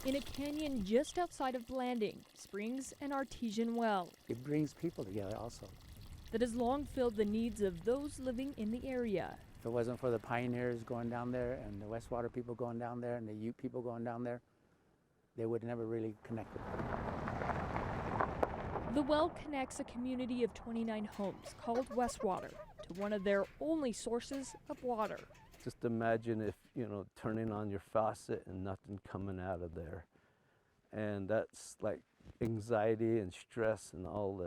In a canyon just outside of Blanding springs an artesian well. It brings people together also. That has long filled the needs of those living in the area. If it wasn't for the pioneers going down there and the Westwater people going down there and the Ute people going down there, they would never really connected. The well connects a community of 29 homes called Westwater to one of their only sources of water. Just imagine if, turning on your faucet and nothing coming out of there. And that's like anxiety and stress and all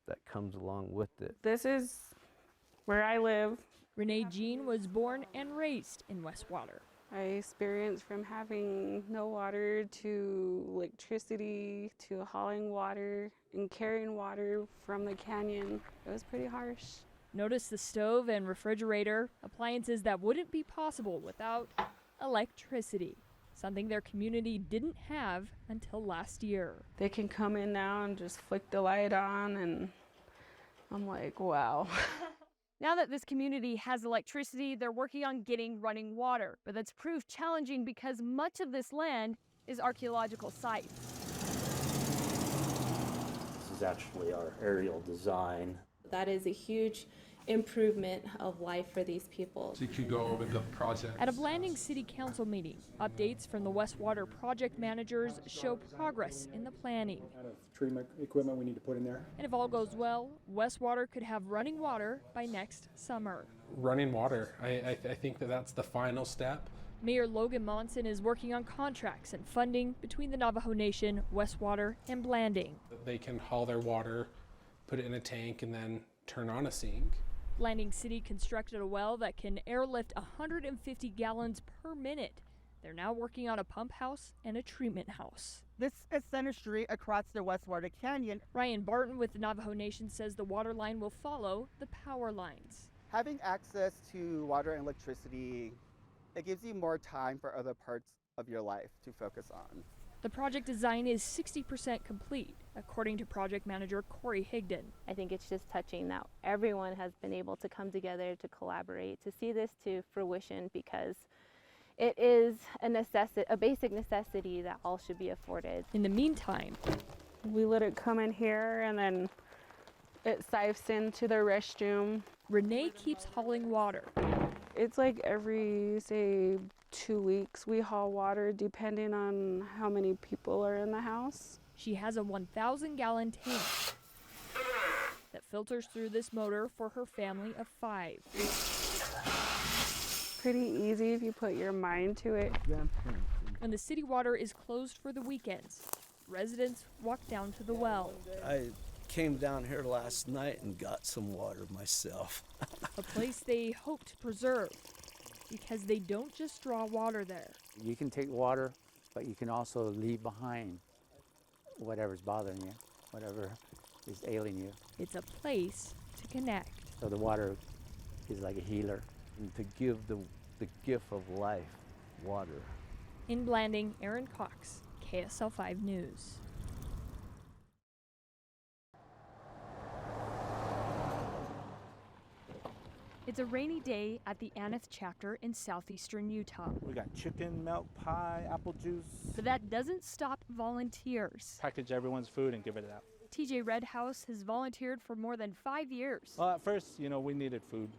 that comes along with it. This is where I live. Renee Jean was born and raised in Westwater. I experienced from having no water to electricity to hauling water and carrying water from the canyon. It was pretty harsh. Notice the stove and refrigerator, appliances that wouldn't be possible without electricity, something their community didn't have until last year. They can come in now and just flick the light on, and I'm like, wow. Now that this community has electricity, they're working on getting running water, but that's proved challenging because much of this land is archaeological sites. This is actually our aerial design. That is a huge improvement of life for these people. So you could go over the project. At a Blanding City Council meeting, updates from the Westwater project managers show progress in the planning. Kind of treatment equipment we need to put in there. And if all goes well, Westwater could have running water by next summer. Running water. I think that's the final step. Mayor Logan Monson is working on contracts and funding between the Navajo Nation, Westwater, and Blanding. They can haul their water, put it in a tank, and then turn on a sink. Blanding City constructed a well that can airlift 150 gallons per minute. They're now working on a pump house and a treatment house. This is Center Street across the Westwater Canyon. Ryan Barton with the Navajo Nation says the water line will follow the power lines. Having access to water and electricity, it gives you more time for other parts of your life to focus on. The project design is 60% complete, according to project manager Corey Higdon. I think it's just touching that everyone has been able to come together to collaborate to see this to fruition, because it is a basic necessity that all should be afforded. In the meantime, we let it come in here and then it sipes into the restroom. Renee keeps hauling water. It's like every, say, 2 weeks we haul water depending on how many people are in the house. She has a 1,000-gallon tank that filters through this motor for her family of 5. Pretty easy if you put your mind to it. When the city water is closed for the weekends, residents walk down to the well. I came down here last night and got some water myself. A place they hope to preserve, because they don't just draw water there. You can take water, but you can also leave behind whatever's bothering you, whatever is ailing you. It's a place to connect. So the water is like a healer. And to give the gift of life, water. In Blanding, Aaron Cox, KSL 5 News. It's a rainy day at the Aneth chapter in southeastern Utah. We got chicken, milk, pie, apple juice. But that doesn't stop volunteers. Package everyone's food and give it out. TJ Redhouse has volunteered for more than 5 years. Well, at first, we needed food.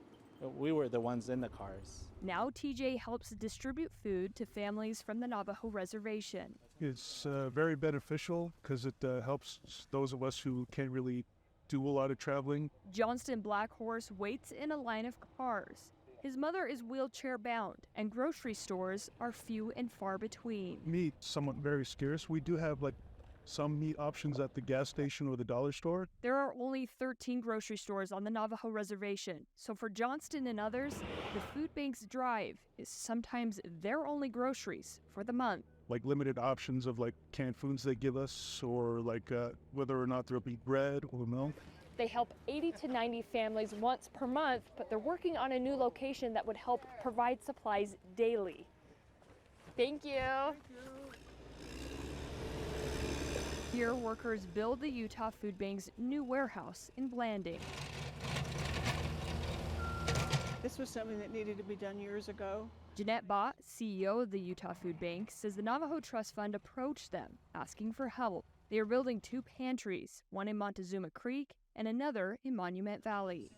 We were the ones in the cars. Now TJ helps distribute food to families from the Navajo reservation. It's very beneficial because it helps those of us who can't really do a lot of traveling. Johnston Blackhorse waits in a line of cars. His mother is wheelchair bound, and grocery stores are few and far between. Meat, somewhat very scarce. We do have some meat options at the gas station or the dollar store. There are only 13 grocery stores on the Navajo reservation, so for Johnston and others, the food bank's drive is sometimes their only groceries for the month. Limited options of canned foods they give us, or whether or not there'll be bread or milk. They help 80 to 90 families once per month, but they're working on a new location that would help provide supplies daily. Thank you. Thank you. Here, workers build the Utah Food Bank's new warehouse in Blanding. This was something that needed to be done years ago. Jeanette Bott, CEO of the Utah Food Bank, says the Navajo Trust Fund approached them asking for help. They are building 2 pantries, one in Montezuma Creek and another in Monument Valley.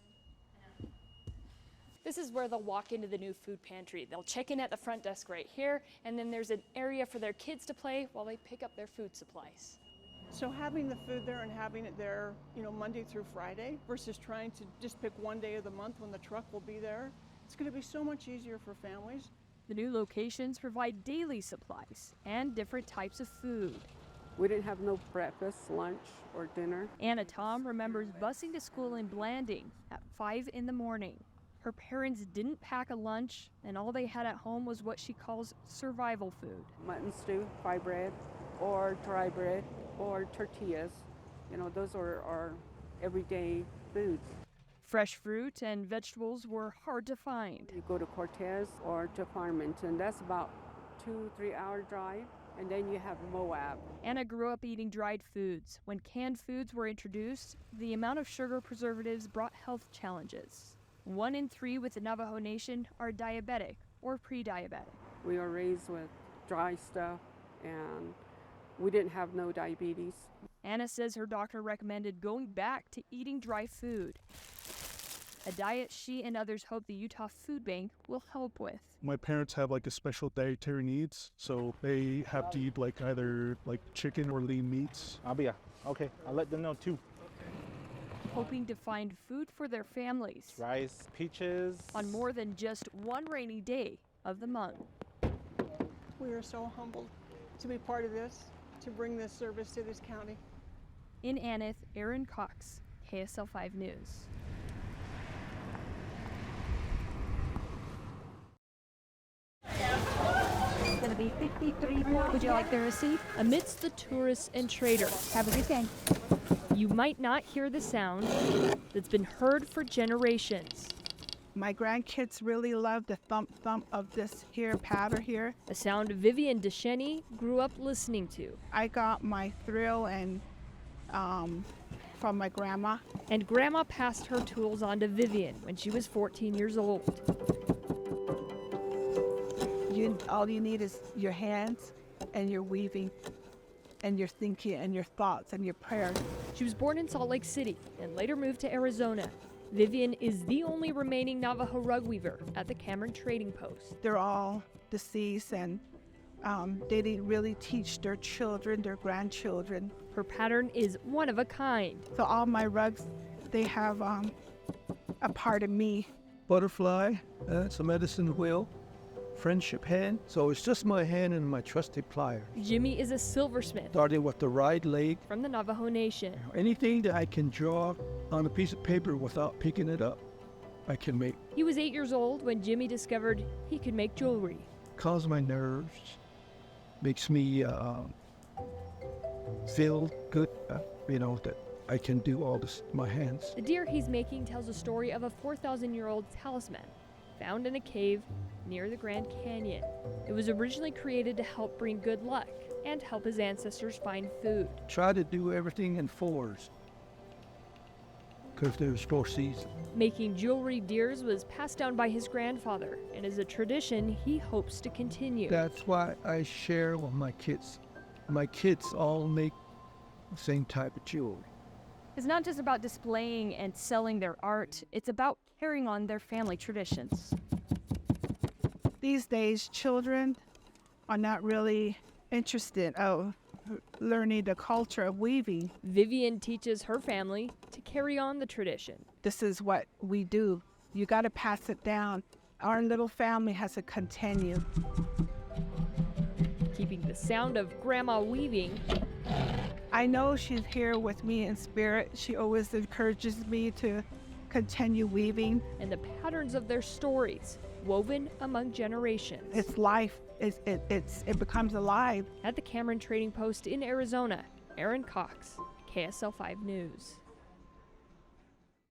This is where they'll walk into the new food pantry. They'll check in at the front desk right here, and then there's an area for their kids to play while they pick up their food supplies. So having the food there and having it there, Monday through Friday versus trying to just pick one day of the month when the truck will be there, it's going to be so much easier for families. The new locations provide daily supplies and different types of food. We didn't have no breakfast, lunch, or dinner. Anna Tom remembers busing to school in Blanding at 5 in the morning. Her parents didn't pack a lunch, and all they had at home was what she calls survival food. Mutton stew, fried bread, or dry bread, or tortillas. Those are our everyday foods. Fresh fruit and vegetables were hard to find. You go to Cortez or to Farmington, that's about 2-3 hour drive, and then you have Moab. Anna grew up eating dried foods. When canned foods were introduced, the amount of sugar preservatives brought health challenges. 1 in 3 with the Navajo Nation are diabetic or pre-diabetic. We are raised with dry stuff, and we didn't have no diabetes. Anna says her doctor recommended going back to eating dry food, a diet she and others hope the Utah Food Bank will help with. My parents have a special dietary needs, so they have to eat either chicken or lean meats. Okay, I'll let them know too. Hoping to find food for their families. Rice, peaches. On more than just one rainy day of the month. We are so humbled to be part of this, to bring this service to this county. In Aneth, Aaron Cox, KSL 5 News. It's going to be 53. Would you like the receipt? Amidst the tourists and traders. Have a good day. You might not hear the sound that's been heard for generations. My grandkids really love the thump of this here patter here. A sound Vivian DeShenny grew up listening to. I got my thrill and from my grandma. And Grandma passed her tools on to Vivian when she was 14 years old. All you need is your hands and your weaving and your thinking and your thoughts and your prayers. She was born in Salt Lake City and later moved to Arizona. Vivian is the only remaining Navajo rug weaver at the Cameron Trading Post. They're all deceased, and they didn't really teach their children, their grandchildren. Her pattern is one of a kind. So all my rugs, they have a part of me. Butterfly, it's a medicine wheel. Friendship hand, so it's just my hand and my trusty pliers. Jimmy is a silversmith. Starting with the right leg. From the Navajo Nation. Anything that I can draw on a piece of paper without picking it up, I can make. He was 8 years old when Jimmy discovered he could make jewelry. Calms my nerves, makes me feel good, that I can do all this with my hands. The deer he's making tells a story of a 4,000-year-old talisman found in a cave near the Grand Canyon. It was originally created to help bring good luck and help his ancestors find food. Try to do everything in fours, because there's 4 seasons. Making jewelry deers was passed down by his grandfather and is a tradition he hopes to continue. That's why I share with my kids. My kids all make the same type of jewelry. It's not just about displaying and selling their art, it's about carrying on their family traditions. These days, children are not really interested in learning the culture of weaving. Vivian teaches her family to carry on the tradition. This is what we do. You got to pass it down. Our little family has to continue. Keeping the sound of Grandma weaving. I know she's here with me in spirit. She always encourages me to continue weaving. And the patterns of their stories woven among generations. It's life. It becomes alive. At the Cameron Trading Post in Arizona, Aaron Cox, KSL 5 News.